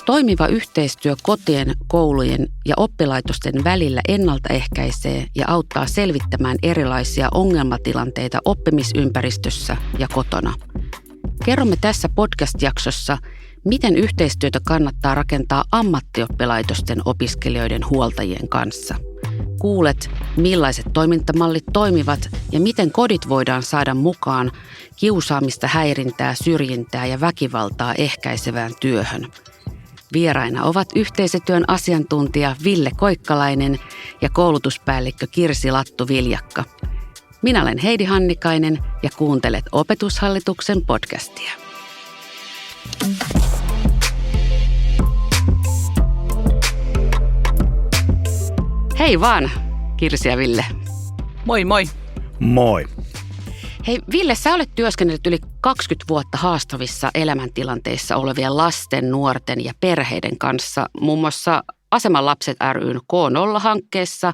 Toimiva yhteistyö kotien, koulujen ja oppilaitosten välillä ennaltaehkäisee ja auttaa selvittämään erilaisia ongelmatilanteita oppimisympäristössä ja kotona. Kerromme tässä podcast-jaksossa, miten yhteistyötä kannattaa rakentaa ammattioppilaitosten opiskelijoiden huoltajien kanssa. Kuulet, millaiset toimintamallit toimivat ja miten kodit voidaan saada mukaan kiusaamista, häirintää, syrjintää ja väkivaltaa ehkäisevään työhön. Vieraina ovat yhteisötyön asiantuntija Ville Koikkalainen ja koulutuspäällikkö Kirsi Lattu-Viljakka. Minä olen Heidi Hannikainen ja kuuntelet Opetushallituksen podcastia. Hei vaan, Kirsi ja Ville. Moi moi. Moi. Hei Ville, sä olet työskennellyt yli 20 vuotta haastavissa elämäntilanteissa olevien lasten, nuorten ja perheiden kanssa, muun muassa Aseman lapset ry:n K0-hankkeessa.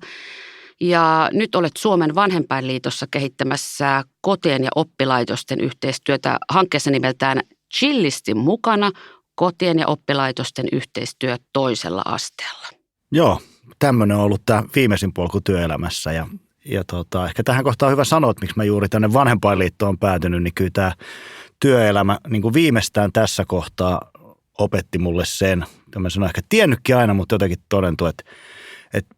Ja nyt olet Suomen Vanhempainliitossa kehittämässä kotien ja oppilaitosten yhteistyötä hankkeessa nimeltään Chillisti mukana, kotien ja oppilaitosten yhteistyö toisella asteella. Joo, tämmöinen on ollut tämä viimeisin polku työelämässä ja ehkä tähän kohtaan on hyvä sanoa, että miksi mä juuri tänne Vanhempainliittoon päätynyt, niin kyllä tämä työelämä niin kuin viimeistään tässä kohtaa opetti mulle sen, mä sanon ehkä tiennytkin aina, mutta jotenkin todentu, että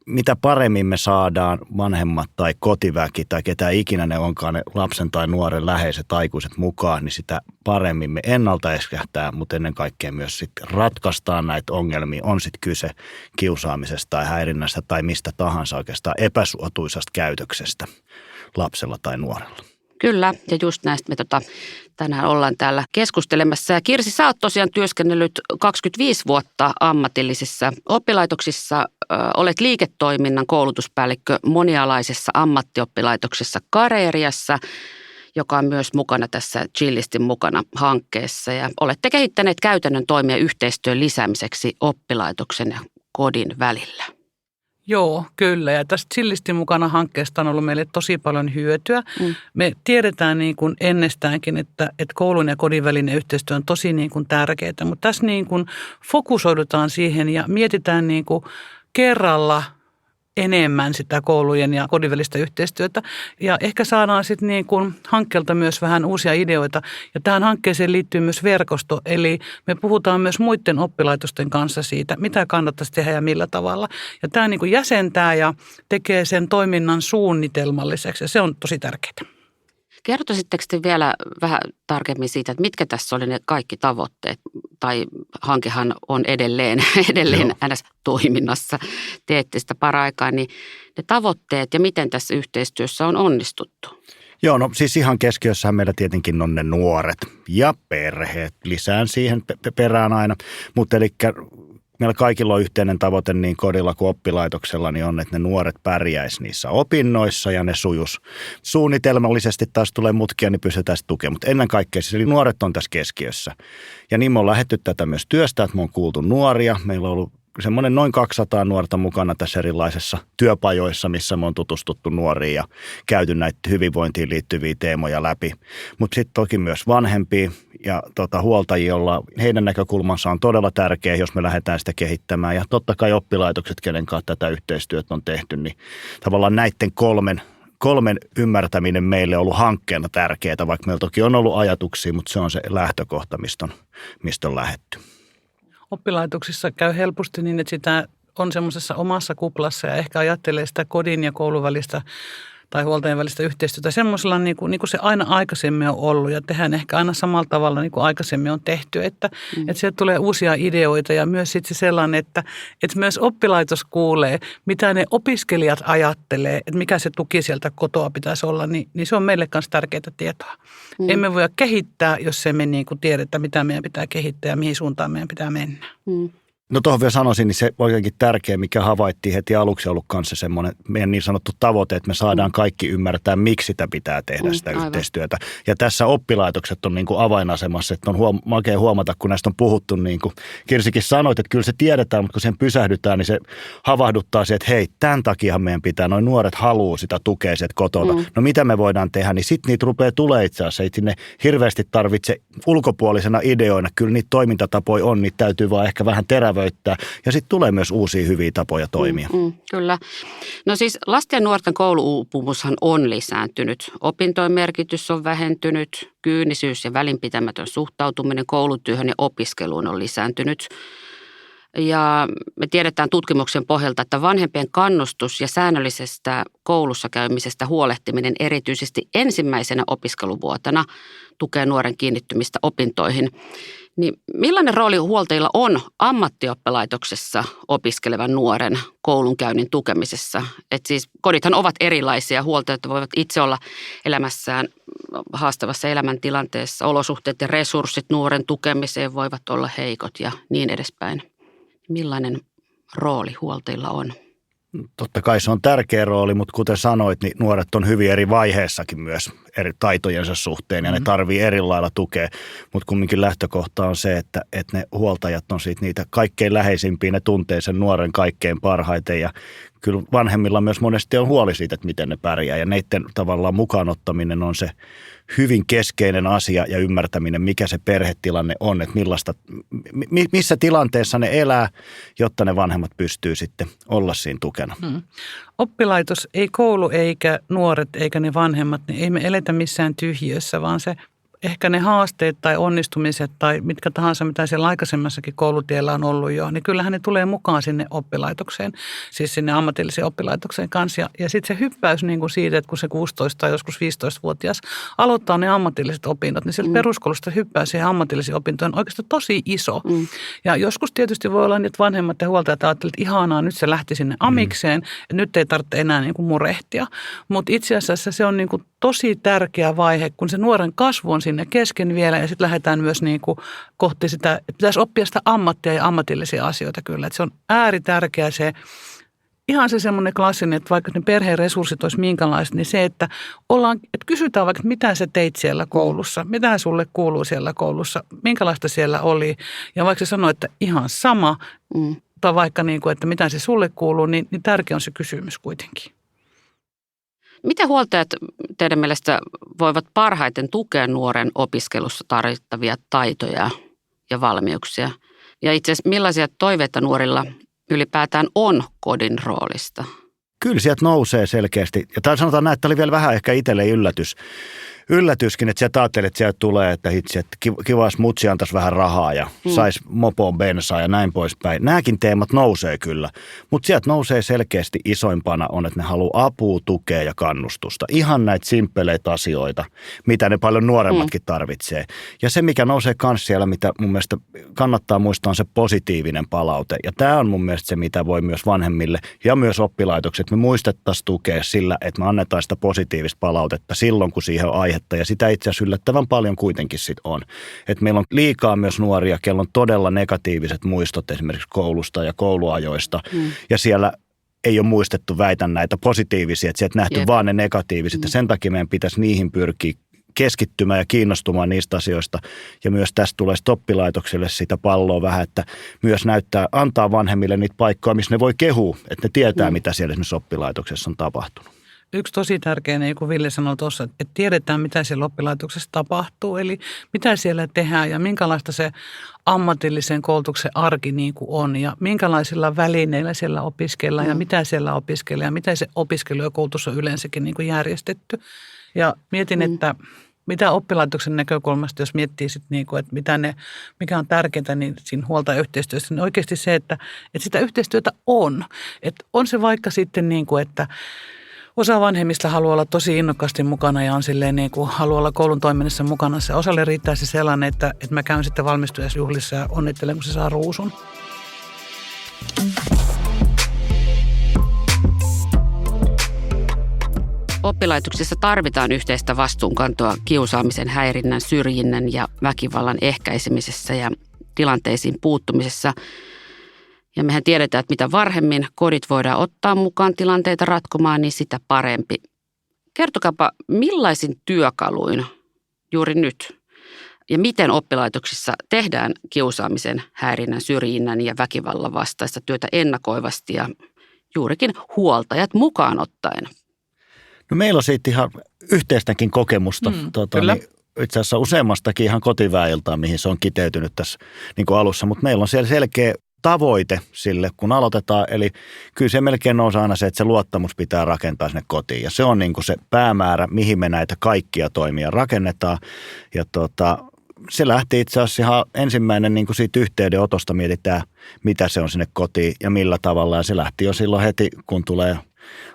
mitä paremmin me saadaan vanhemmat tai kotiväki tai ketä ikinä ne onkaan, ne lapsen tai nuoren läheiset aikuiset mukaan, niin sitä paremmin me ennaltaehkäistään, mutta ennen kaikkea myös sitten ratkaistaan näitä ongelmia. On sitten kyse kiusaamisesta tai häirinnästä tai mistä tahansa oikeastaan epäsuotuisasta käytöksestä lapsella tai nuorella. Kyllä, ja just näistä me tänään ollaan täällä keskustelemassa. Ja Kirsi, sä oot tosiaan työskennellyt 25 vuotta ammatillisissa oppilaitoksissa. Olet liiketoiminnan koulutuspäällikkö monialaisessa ammattioppilaitoksessa Kareriassa, joka on myös mukana tässä Chillistin mukana hankkeessa. Ja olette kehittäneet käytännön toimia yhteistyön lisäämiseksi oppilaitoksen ja kodin välillä. Joo, kyllä. Ja tästä Chillistin mukana hankkeesta on ollut meille tosi paljon hyötyä. Me tiedetään niin kuin ennestäänkin, että koulun ja kodin välinen yhteistyö on tosi niin kuin tärkeää, mutta tässä niin kuin fokusoidutaan siihen ja mietitään niin kuin kerralla enemmän sitä koulujen ja kodin välistä yhteistyötä. Ja ehkä saadaan sitten niin kuin hankkeelta myös vähän uusia ideoita. Ja tähän hankkeeseen liittyy myös verkosto, eli me puhutaan myös muiden oppilaitosten kanssa siitä, mitä kannattaisi tehdä ja millä tavalla. Ja tämä niin kuin jäsentää ja tekee sen toiminnan suunnitelmalliseksi ja se on tosi tärkeää. Kertoisitteko te vielä vähän tarkemmin siitä, että mitkä tässä oli ne kaikki tavoitteet, tai hankehan on edelleen toiminnassa, teette sitä paraikaa, niin ne tavoitteet ja miten tässä yhteistyössä on onnistuttu? Joo, no siis ihan keskiössähän meillä tietenkin on ne nuoret ja perheet, lisään siihen perään aina, mutta eli meillä kaikilla on yhteinen tavoite niin kodilla kuin oppilaitoksella, niin on, että ne nuoret pärjäisi niissä opinnoissa ja ne sujus suunnitelmallisesti. Taas tulee mutkia, niin pystytään tukemaan. Mutta ennen kaikkea siis, eli nuoret on tässä keskiössä. Ja niin me on lähdetty tätä myös työstä, että me on kuultu nuoria. Meillä on ollut semmoinen noin 200 nuorta mukana tässä erilaisissa työpajoissa, missä me on tutustuttu nuoriin ja käyty näitä hyvinvointiin liittyviä teemoja läpi. Mutta sitten toki myös vanhempia ja huoltajia, joilla heidän näkökulmansa on todella tärkeä, jos me lähdetään sitä kehittämään. Ja totta kai oppilaitokset, kenen kanssa tätä yhteistyötä on tehty, niin tavallaan näiden kolmen ymmärtäminen meille on ollut hankkeena tärkeää, vaikka meillä toki on ollut ajatuksia, mutta se on se lähtökohta, mistä on lähdetty. Oppilaitoksissa käy helposti niin, että sitä on semmoisessa omassa kuplassa ja ehkä ajattelee sitä kodin ja koulun välistä tai huoltajien välistä yhteistyötä semmoisella niin kuin se aina aikaisemmin on ollut ja tehdään ehkä aina samalla tavalla niin kuin aikaisemmin on tehty, että sieltä tulee uusia ideoita ja myös sitten sellainen, että myös oppilaitos kuulee, mitä ne opiskelijat ajattelee, että mikä se tuki sieltä kotoa pitäisi olla, niin se on meille myös tärkeää tietoa. Emme voi kehittää, jos emme niin kuin tiedetä, mitä meidän pitää kehittää ja mihin suuntaan meidän pitää mennä. No tuohon vielä sanoisin, niin se on jotenkin tärkeä, mikä havaittiin heti aluksi ollut kanssa semmoinen meidän niin sanottu tavoite, että me saadaan kaikki ymmärtää, miksi sitä pitää tehdä sitä yhteistyötä. Ja tässä oppilaitokset on niin kuin avainasemassa, että on makea huomata, kun näistä on puhuttu, niin kuin Kirsikin sanoit, että kyllä se tiedetään, mutta kun sen pysähdytään, niin se havahduttaa se, että hei, tämän takiahan meidän pitää, noin nuoret haluaa sitä tukea sieltä kotota. No mitä me voidaan tehdä, niin sitten niitä rupeaa tulee itse asiassa, ei sinne hirveästi tarvitse ulkopuolisena ideoina, kyllä niitä toimintatapoja on, niitä täytyy vaan ehkä vähän terävöittää. Ja sitten tulee myös uusia hyviä tapoja toimia. Kyllä. No siis lasten ja nuorten kouluuupumushan on lisääntynyt. Opintojen merkitys on vähentynyt. Kyynisyys ja välinpitämätön suhtautuminen koulutyöhön ja opiskeluun on lisääntynyt. Ja me tiedetään tutkimuksen pohjalta, että vanhempien kannustus ja säännöllisestä koulussa käymisestä huolehtiminen erityisesti ensimmäisenä opiskeluvuotena tukee nuoren kiinnittymistä opintoihin. Niin millainen rooli huoltajilla on ammattioppilaitoksessa opiskelevan nuoren koulunkäynnin tukemisessa? Et siis kodithan ovat erilaisia. Huoltajat voivat itse olla elämässään haastavassa elämäntilanteessa. Olosuhteet ja resurssit nuoren tukemiseen voivat olla heikot ja niin edespäin. Millainen rooli huoltajilla on? Totta kai se on tärkeä rooli, mutta kuten sanoit, niin nuoret on hyvin eri vaiheessakin myös eri taitojensa suhteen ja ne tarvii eri lailla tukea. Mutta kumminkin lähtökohta on se, että ne huoltajat on siitä niitä kaikkein läheisimpiä, ne tuntee sen nuoren kaikkein parhaiten ja kyllä vanhemmilla myös monesti on huoli siitä, että miten ne pärjää ja neiden tavallaan mukaanottaminen on se hyvin keskeinen asia ja ymmärtäminen, mikä se perhetilanne on, että missä tilanteessa ne elää, jotta ne vanhemmat pystyy sitten olla siinä tukena. Oppilaitos, ei koulu eikä nuoret eikä ne vanhemmat, niin ei me eletä missään tyhjiössä, vaan se ehkä ne haasteet tai onnistumiset tai mitkä tahansa, mitä siellä aikaisemmassakin koulutiellä on ollut jo, niin kyllähän ne tulee mukaan sinne oppilaitokseen, siis sinne ammatilliseen oppilaitokseen kanssa. Ja sitten se hyppäys niin kuin siitä, että kun se 16 tai joskus 15-vuotias aloittaa ne ammatilliset opinnot, niin sieltä peruskoulusta hyppää siihen ammatillisiin opintoihin oikeastaan tosi iso. Ja joskus tietysti voi olla niin, että vanhemmat ja huoltajat ajattelevat, että ihanaa, nyt se lähti sinne amikseen, ja nyt ei tarvitse enää niin kuin murehtia. Mutta itse asiassa se on niin kuin tosi tärkeä vaihe, kun se nuoren kasvu on sinne kesken vielä ja sitten lähdetään myös niin kuin kohti sitä, että pitäisi oppia sitä ammattia ja ammatillisia asioita kyllä. Että se on ääritärkeä se, ihan se semmoinen klassinen, että vaikka ne perheen resurssit olisi minkälaiset, niin se, että kysytään vaikka, mitä sä teit siellä koulussa, mitä sulle kuuluu siellä koulussa, minkälaista siellä oli. Ja vaikka se sanoo, että ihan sama, tai vaikka niin kuin, että mitä se sulle kuuluu, niin tärkeä on se kysymys kuitenkin. Miten huoltajat teidän mielestä voivat parhaiten tukea nuoren opiskelussa tarvittavia taitoja ja valmiuksia? Ja itse asiassa millaisia toiveita nuorilla ylipäätään on kodin roolista? Kyllä sieltä nousee selkeästi. Ja sanotaan näin, että oli vielä vähän ehkä itselle yllätyskin, että sieltä ajattelee, että sieltä tulee, että hitsi, että kiva, jos mutsi antaisi vähän rahaa ja saisi mopoon bensaa ja näin poispäin. Nämäkin teemat nousee kyllä, mutta sieltä nousee selkeästi isoimpana on, että ne haluaa apua, tukea ja kannustusta. Ihan näitä simppeleitä asioita, mitä ne paljon nuoremmatkin tarvitsee. Ja se, mikä nousee kanssa siellä, mitä mun mielestä kannattaa muistaa, on se positiivinen palaute. Ja tämä on mun mielestä se, mitä voi myös vanhemmille ja myös oppilaitokset. Me muistettaisiin tukea sillä, että me annetaan sitä positiivista palautetta silloin, kun siihen on aihe. Ja sitä itse asiassa yllättävän paljon kuitenkin sitten on. Että meillä on liikaa myös nuoria, kello on todella negatiiviset muistot esimerkiksi koulusta ja kouluajoista. Ja siellä ei ole muistettu, väitän näitä positiivisia, että sieltä nähty vaan ne negatiiviset. Ja sen takia meidän pitäisi niihin pyrkiä keskittymään ja kiinnostumaan niistä asioista. Ja myös tästä tulee oppilaitokselle sitä palloa vähän, että myös antaa vanhemmille niitä paikkoja, missä ne voi kehua, että ne tietää, mitä siellä esimerkiksi oppilaitoksessa on tapahtunut. Yksi tosi tärkeä, niin kuin Ville sanoi tuossa, että tiedetään, mitä siellä oppilaitoksessa tapahtuu, eli mitä siellä tehdään ja minkälaista se ammatillisen koulutuksen arki niin kuin on ja minkälaisilla välineillä siellä opiskellaan ja mitä siellä opiskellaan ja miten se opiskelu ja koulutus on yleensäkin niin kuin järjestetty. Ja mietin, että mitä oppilaitoksen näkökulmasta, jos miettii sitten niin kuin, että mikä on tärkeintä niin siinä huoltajayhteistyössä, niin oikeasti se, että sitä yhteistyötä on. Että on se vaikka sitten niin kuin, että osa vanhemmista haluaa olla tosi innokkaasti mukana ja on silleen niin kuin haluaa olla koulun toiminnassa mukana. Ja osalle riittää se sellainen, että mä käyn sitten valmistujaisjuhlissa ja onnittelen, kun se saa ruusun. Oppilaitoksissa tarvitaan yhteistä vastuunkantoa kiusaamisen, häirinnän, syrjinnän ja väkivallan ehkäisemisessä ja tilanteisiin puuttumisessa. Ja mehän tiedetään, että mitä varhemmin kodit voidaan ottaa mukaan tilanteita ratkomaan, niin sitä parempi. Kertokaapa, millaisin työkaluin juuri nyt ja miten oppilaitoksissa tehdään kiusaamisen, häirinnän, syrjinnän ja väkivallan vastaista työtä ennakoivasti ja juurikin huoltajat mukaan ottaen? No meillä on siitä ihan yhteistäkin kokemusta. Itse asiassa useammastakin ihan kotiväiltaan, mihin se on kiteytynyt tässä niin kuin alussa, mutta meillä on siellä selkeä tavoite sille, kun aloitetaan. Eli kyllä se melkein nousee aina se, että se luottamus pitää rakentaa sinne kotiin. Ja se on niin kuin se päämäärä, mihin me näitä kaikkia toimia rakennetaan. Ja se lähti itse asiassa ihan ensimmäinen niin kuin siitä yhteydenotosta mietitään, mitä se on sinne kotiin ja millä tavalla. Ja se lähti jo silloin heti, kun tulee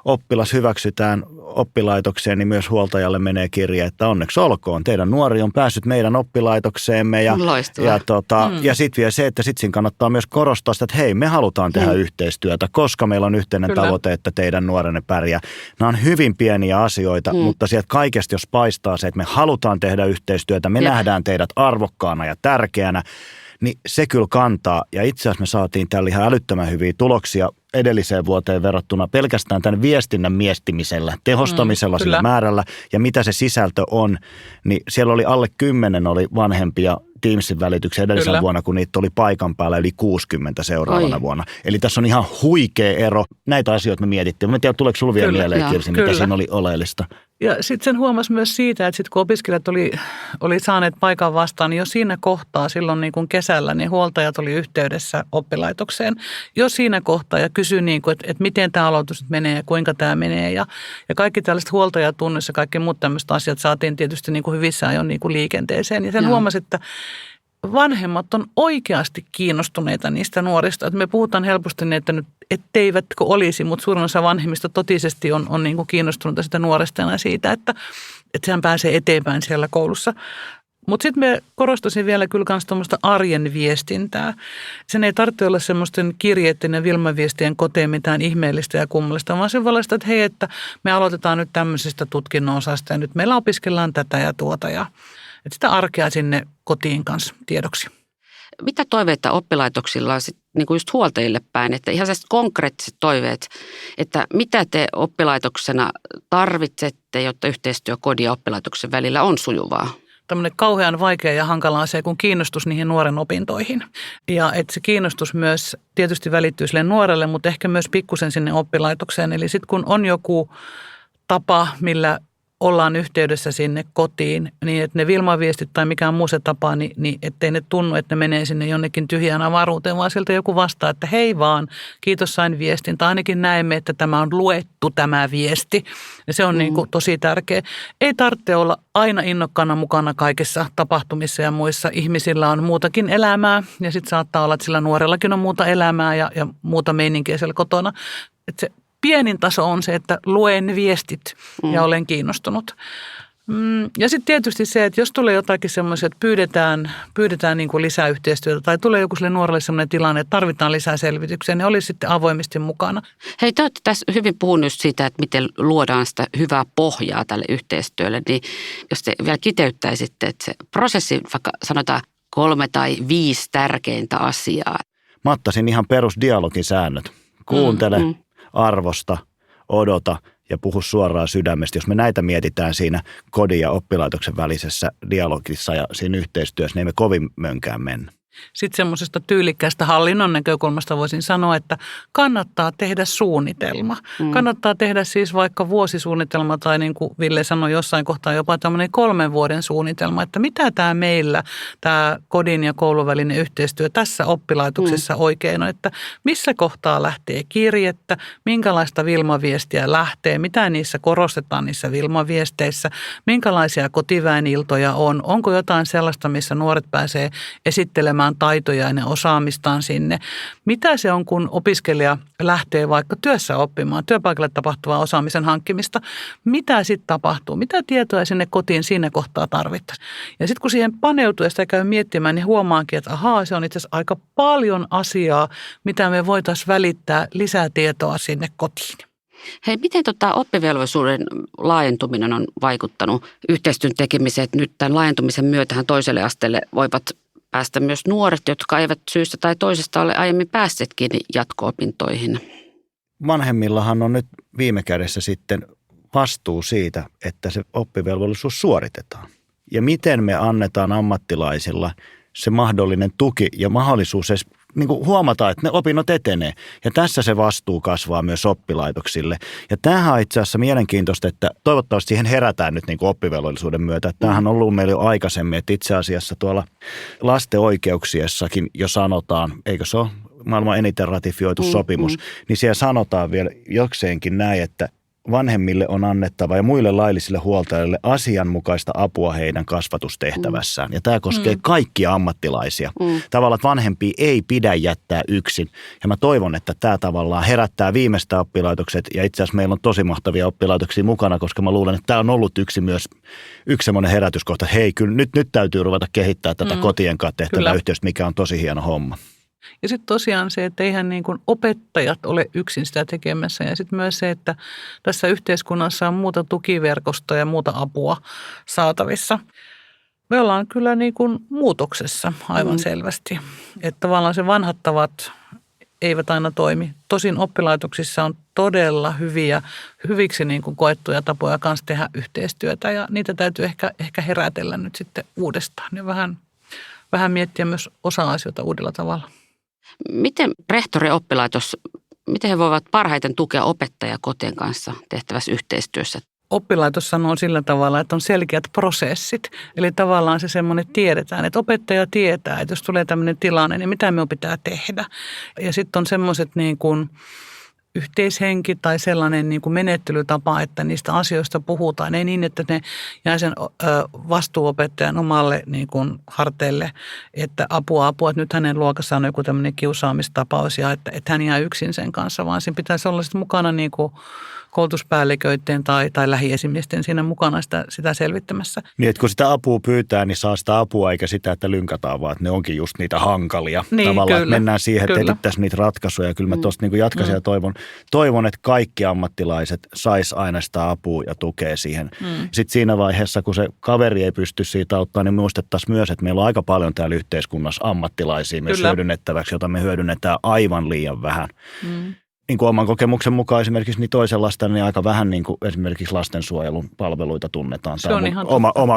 oppilas hyväksytään oppilaitokseen, niin myös huoltajalle menee kirje, että onneksi olkoon. Teidän nuori on päässyt meidän oppilaitokseemme. Ja sitten vielä se, että sitten siinä kannattaa myös korostaa sitä, että hei, me halutaan tehdä yhteistyötä, koska meillä on yhteinen tavoite, että teidän nuorenne pärjää. Nämä on hyvin pieniä asioita, mutta sieltä kaikesta jos paistaa se, että me halutaan tehdä yhteistyötä, me nähdään teidät arvokkaana ja tärkeänä, niin se kyllä kantaa. Ja itse asiassa me saatiin tällä ihan älyttömän hyviä tuloksia edelliseen vuoteen verrattuna pelkästään tämän viestinnän miestimisellä, tehostamisella sillä määrällä ja mitä se sisältö on, niin siellä oli alle 10 oli vanhempia Teamsin välityksen edellisenä vuonna, kun niitä oli paikan päällä yli 60 seuraavana vuonna. Eli tässä on ihan huikea ero. Näitä asioita me mietittiin. Mä en tiedä, tuleeko sinulla vielä mieleen, Kirsi, mitä siinä oli oleellista? Ja sitten sen huomasi myös siitä, että sit kun opiskelijat oli saaneet paikan vastaan, niin jo siinä kohtaa silloin niin kuin kesällä, niin huoltajat oli yhteydessä oppilaitokseen. Jo siinä kohtaa ja kysyi, niin kuin, että miten tämä aloitus nyt menee ja kuinka tämä menee. Ja kaikki tällaiset huoltajatunnissa ja kaikki muut tämmöiset asiat saatiin tietysti niin kuin hyvissä ajoin niin kuin liikenteeseen. Ja sen huomasi, että vanhemmat on oikeasti kiinnostuneita niistä nuorista. Että me puhutaan helposti, että nyt etteivätkö olisi, mutta suurin osa vanhemmista totisesti on niin kuin kiinnostunut sitä nuoresta ja siitä, että sehän pääsee eteenpäin siellä koulussa. Mutta sitten me korostaisin vielä kyllä myös tuommoista arjen viestintää. Sen ei tarvitse olla semmoisten kirjeiden ja Vilma-viestien koteen mitään ihmeellistä ja kummallista, vaan se voi olla sitä, että hei, että me aloitetaan nyt tämmöisestä tutkinnon osasta ja nyt meillä opiskellaan tätä ja tuota ja että sitä arkea sinne kotiin kanssa tiedoksi. Mitä toiveita oppilaitoksilla on sit, niin kuin just huoltajille päin, että ihan sellaiset konkreettiset toiveet, että mitä te oppilaitoksena tarvitsette, jotta yhteistyö kodin ja oppilaitoksen välillä on sujuvaa? Tämmöinen kauhean vaikea ja hankala asia kuin kiinnostus niihin nuoren opintoihin. Ja että se kiinnostus myös tietysti välittyy sille nuorelle, mutta ehkä myös pikkusen sinne oppilaitokseen. Eli sitten kun on joku tapa, millä ollaan yhteydessä sinne kotiin, niin että ne Vilma-viestit tai mikään muu se tapa, niin ettei ne tunnu, että ne menee sinne jonnekin tyhjään avaruuteen, vaan sieltä joku vastaa, että hei vaan, kiitos sain viestin. Tai ainakin näemme, että tämä on luettu tämä viesti. Ja se on niin kuin tosi tärkeä. Ei tarvitse olla aina innokkaana mukana kaikissa tapahtumissa ja muissa. Ihmisillä on muutakin elämää ja sitten saattaa olla, että sillä nuorellakin on muuta elämää ja muuta meininkiä siellä kotona. Että se pienin taso on se, että luen viestit ja olen kiinnostunut. Ja sitten tietysti se, että jos tulee jotakin semmoisia, että pyydetään niin kuin lisää yhteistyötä tai tulee joku sille nuorelle semmoinen tilanne, että tarvitaan lisää selvityksiä, niin olisi sitten avoimesti mukana. Hei, te olette tässä hyvin puhunut siitä, että miten luodaan sitä hyvää pohjaa tälle yhteistyölle, niin jos te vielä kiteyttäisitte, että se prosessi, vaikka sanotaan 3 tai 5 tärkeintä asiaa. Mä ottaisin ihan perusdialogin säännöt. Kuuntele, arvosta, odota ja puhu suoraan sydämestä. Jos me näitä mietitään siinä kodin ja oppilaitoksen välisessä dialogissa ja siinä yhteistyössä, niin ei me kovin mönkään mennä. Sitten semmoisesta tyylikkäästä hallinnon näkökulmasta voisin sanoa, että kannattaa tehdä suunnitelma. Kannattaa tehdä siis vaikka vuosisuunnitelma tai niin kuin Ville sanoi jossain kohtaa jopa tämmöinen 3 vuoden suunnitelma, että mitä tämä meillä, tämä kodin ja koulun välinen yhteistyö tässä oppilaitoksessa oikein on, että missä kohtaa lähtee kirjettä, minkälaista Vilma-viestiä lähtee, mitä niissä korostetaan niissä Vilma-viesteissä, minkälaisia kotiväeniltoja on, onko jotain sellaista, missä nuoret pääsee esittelemään taitoja ja osaamistaan sinne. Mitä se on, kun opiskelija lähtee vaikka työssä oppimaan, työpaikalle tapahtuvaa osaamisen hankkimista? Mitä sitten tapahtuu? Mitä tietoa sinne kotiin siinä kohtaa tarvittaisiin? Ja sitten kun siihen paneutuu ja sitä käy miettimään, niin huomaankin, että ahaa, se on itse asiassa aika paljon asiaa, mitä me voitaisiin välittää lisää tietoa sinne kotiin. Hei, miten oppivelvollisuuden laajentuminen on vaikuttanut yhteistyön tekemiseen? Nyt tämän laajentumisen myötähän toiselle asteelle voivat päästä myös nuoret, jotka eivät syystä tai toisesta ole aiemmin päässeetkin jatko-opintoihin. Vanhemmillahan on nyt viime kädessä sitten vastuu siitä, että se oppivelvollisuus suoritetaan. Ja miten me annetaan ammattilaisilla se mahdollinen tuki ja mahdollisuus edes niin kuin huomata, että ne opinnot etenee. Ja tässä se vastuu kasvaa myös oppilaitoksille. Ja tämähän on itse asiassa mielenkiintoista, että toivottavasti siihen herätään nyt niin kuin oppivelvollisuuden myötä. Tämähän on ollut meillä jo aikaisemmin, että itse asiassa tuolla lasten oikeuksiessakin jo sanotaan, eikö se ole maailman eniten ratifioitu sopimus, niin siellä sanotaan vielä jokseenkin näin, että vanhemmille on annettava ja muille laillisille huoltajille asianmukaista apua heidän kasvatustehtävässään. Ja tämä koskee kaikkia ammattilaisia. Tavallaan, että vanhempia ei pidä jättää yksin. Ja mä toivon, että tämä tavallaan herättää viimeistä oppilaitokset. Ja itse asiassa meillä on tosi mahtavia oppilaitoksia mukana, koska mä luulen, että tämä on ollut yksi semmoinen herätyskohta, että hei, kyllä nyt täytyy ruveta kehittää tätä kotien kanssa tehtävää yhteistyötä, mikä on tosi hieno homma. Ja sitten tosiaan se, että eihän niin kuin opettajat ole yksin sitä tekemässä. Ja sitten myös se, että tässä yhteiskunnassa on muuta tukiverkostoa ja muuta apua saatavissa. Me ollaan kyllä niin kuin muutoksessa aivan selvästi. Että tavallaan se vanhat tavat eivät aina toimi. Tosin oppilaitoksissa on todella hyviksi niin kuin koettuja tapoja kanssa tehdä yhteistyötä. Ja niitä täytyy ehkä herätellä nyt sitten uudestaan ja vähän miettiä myös osa-asioita uudella tavalla. Miten rehtori ja oppilaitos, miten he voivat parhaiten tukea opettajia kotien kanssa tehtävässä yhteistyössä? Oppilaitos sanoo sillä tavalla, että on selkeät prosessit. Eli tavallaan se semmoinen tiedetään, että opettaja tietää, että jos tulee tämmöinen tilanne, niin mitä me pitää tehdä. Ja sitten on semmoiset niin kuin yhteishenki tai sellainen niin kuin menettelytapa, että niistä asioista puhutaan. Ei niin, että ne jää sen vastuuopettajan omalle niin kuin harteille, että apua, että nyt hänen luokassa on joku tämmöinen kiusaamistapaus ja että hän jää yksin sen kanssa, vaan siinä pitäisi olla sitten mukana niin kuin koulutuspäälliköiden tai lähiesimiesten siinä mukana sitä selvittämässä. Niin, että kun sitä apua pyytää, niin saa sitä apua eikä sitä, että lynkataan, vaan että ne onkin just niitä hankalia. Niin, tavallaan, kyllä, että mennään siihen, että etsittäisiin niitä ratkaisuja. Kyllä mä tuosta niin jatkaisin ja toivon, että kaikki ammattilaiset sais aina sitä apua ja tukea siihen. Sitten siinä vaiheessa, kun se kaveri ei pysty siitä auttaa, niin muistettaisiin myös, että meillä on aika paljon täällä yhteiskunnassa ammattilaisia myös hyödynnettäväksi, jota me hyödynnetään aivan liian vähän. Niin kuin oman kokemuksen mukaan esimerkiksi niin toisenlaista, niin aika vähän niin kuin esimerkiksi lastensuojelun palveluita tunnetaan. Se on ihan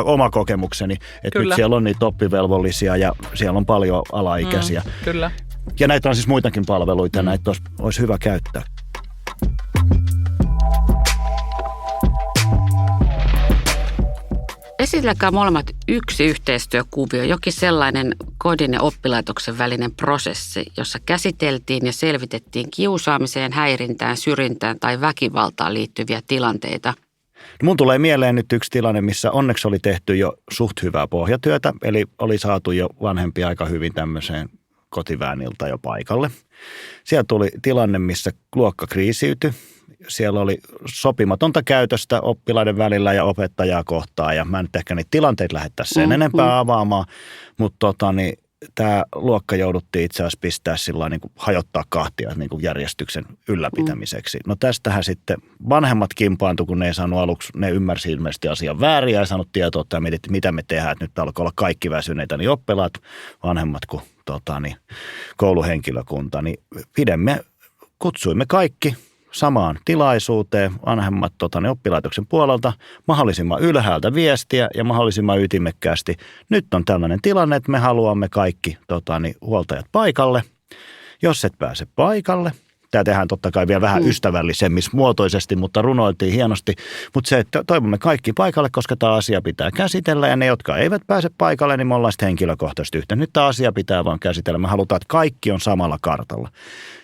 oma kokemukseni, että nyt siellä on niitä oppivelvollisia ja siellä on paljon alaikäisiä. Kyllä. Ja näitä on siis muitakin palveluita ja näitä olisi hyvä käyttää. Esitelkää molemmat yksi yhteistyökuvio, jokin sellainen kodin ja oppilaitoksen välinen prosessi, jossa käsiteltiin ja selvitettiin kiusaamiseen, häirintään, syrjintään tai väkivaltaan liittyviä tilanteita. No mun tulee mieleen nyt yksi tilanne, missä onneksi oli tehty jo suht hyvää pohjatyötä, eli oli saatu jo vanhempia aika hyvin tämmöiseen kotivääniltä jo paikalle. Siellä tuli tilanne, missä luokka kriisiytyi. Siellä oli sopimatonta käytöstä oppilaiden välillä ja opettajaa kohtaan, ja mä en nyt ehkä niitä tilanteita lähettäisi sen enempää avaamaan, mutta tämä luokka jouduttiin itse asiassa pistää sillä niin kuin hajottaa kahtia niin kuin järjestyksen ylläpitämiseksi. No tästähän sitten vanhemmat kimpaantui, kun ne ei saanut aluksi, ne ymmärsi ilmeisesti asian väärin ja ei saanut tietoa, että mitä me tehdään, että nyt alkoi olla kaikki väsyneitä, niin oppilaat, vanhemmat kuin kouluhenkilökunta, niin kutsuimme kaikki samaan tilaisuuteen, vanhemmat oppilaitoksen puolelta, mahdollisimman ylhäältä viestiä ja mahdollisimman ytimekkäästi. Nyt on tällainen tilanne, että me haluamme kaikki huoltajat paikalle. Jos et pääse paikalle, tämä tehdään totta kai vielä vähän ystävällisemmissä muotoisesti, mutta runoiltiin hienosti. Mutta se, että toivomme kaikki paikalle, koska tämä asia pitää käsitellä ja ne, jotka eivät pääse paikalle, niin me ollaan sitten henkilökohtaisesti yhteen. Nyt tämä asia pitää vaan käsitellä. Me halutaan, että kaikki on samalla kartalla.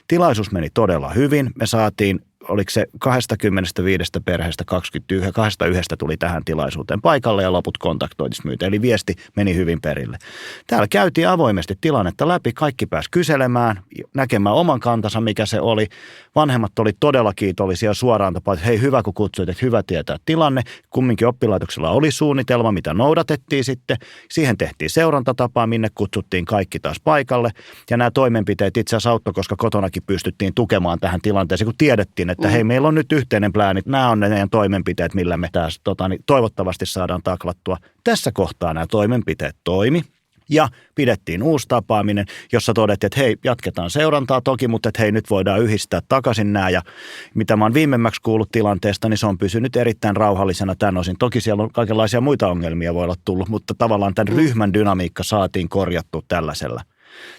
Tilaisuus meni todella hyvin. Me saatiin, oliko se 25 perheestä 21 tuli tähän tilaisuuteen paikalle ja loput kontaktoitismyyteen. Eli viesti meni hyvin perille. Täällä käytiin avoimesti tilannetta läpi. Kaikki pääsi kyselemään, näkemään oman kantansa, mikä se oli. Vanhemmat oli todella kiitollisia suoraan tapaan, että hei, hyvä kun kutsuit, että hyvä tietää tilanne. Kumminkin oppilaitoksella oli suunnitelma, mitä noudatettiin sitten. Siihen tehtiin seurantatapaa, minne kutsuttiin kaikki taas paikalle. Ja nämä toimenpiteet itse asiassa auttoi, koska kotonakin pystyttiin tukemaan tähän tilanteeseen, kun tiedettiin, että hei, meillä on nyt yhteinen plääni. Nämä on ne meidän toimenpiteet, millä me taas toivottavasti saadaan taklattua. Tässä kohtaa nämä toimenpiteet toimi. Ja pidettiin uusi tapaaminen, jossa todettiin, että hei, jatketaan seurantaa toki, mutta että hei, nyt voidaan yhdistää takaisin nämä. Ja mitä mä oon viimemmäksi kuullut tilanteesta, niin se on pysynyt erittäin rauhallisena tämän osin. Toki siellä on kaikenlaisia muita ongelmia voi olla tullut, mutta tavallaan tämän ryhmän dynamiikka saatiin korjattua tällaisella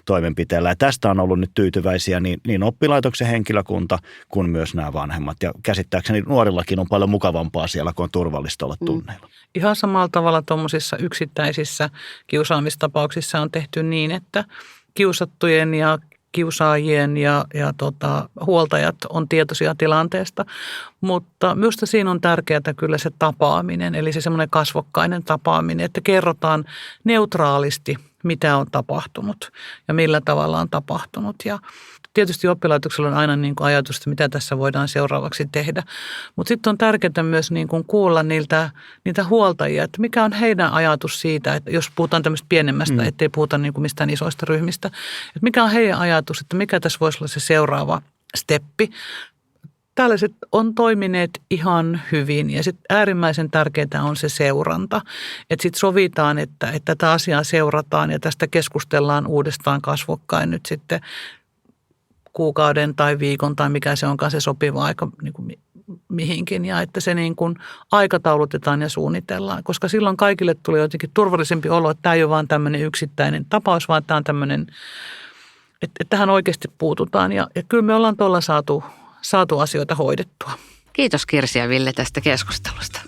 toimenpiteellä. Ja tästä on ollut nyt tyytyväisiä niin oppilaitoksen henkilökunta kuin myös nämä vanhemmat. Ja käsittääkseni nuorillakin on paljon mukavampaa siellä, kun on turvallista olla tunneilla. Ihan samalla tavalla tuommoisissa yksittäisissä kiusaamistapauksissa on tehty niin, että kiusattujen ja kiusaajien ja huoltajat on tietoisia tilanteesta, mutta minusta siinä on tärkeää kyllä se tapaaminen, eli se semmoinen kasvokkainen tapaaminen, että kerrotaan neutraalisti, mitä on tapahtunut ja millä tavalla on tapahtunut. Ja tietysti oppilaitoksella on aina niin kuin ajatus, että mitä tässä voidaan seuraavaksi tehdä, mutta sitten on tärkeää myös niin kuin kuulla niiltä huoltajia, että mikä on heidän ajatus siitä, että jos puhutaan tämmöistä pienemmästä, ettei puhuta niin kuin mistään isoista ryhmistä, että mikä on heidän ajatus, että mikä tässä voisi olla se seuraava steppi. Tällaiset on toimineet ihan hyvin ja sitten äärimmäisen tärkeää on se seuranta, että sitten sovitaan, että tätä asiaa seurataan ja tästä keskustellaan uudestaan kasvokkain nyt sitten kuukauden tai viikon tai mikä se onkaan se sopiva aika niin kuin mihinkin ja että se niin kuin aikataulutetaan ja suunnitellaan, koska silloin kaikille tulee jotenkin turvallisempi olo, että tämä ei ole vaan tämmöinen yksittäinen tapaus, vaan tämä on tämmöinen, että tähän oikeasti puututaan ja kyllä me ollaan tuolla saatu asioita hoidettua. Kiitos Kirsi ja Ville tästä keskustelusta.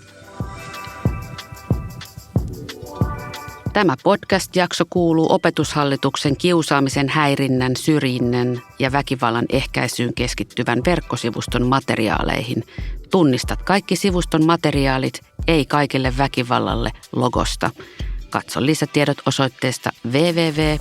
Tämä podcast-jakso kuuluu Opetushallituksen kiusaamisen, häirinnän, syrjinnän ja väkivallan ehkäisyyn keskittyvän verkkosivuston materiaaleihin. Tunnistat kaikki sivuston materiaalit Ei kaikille väkivallalle -logosta. Katso lisätiedot osoitteesta www.oph.fi.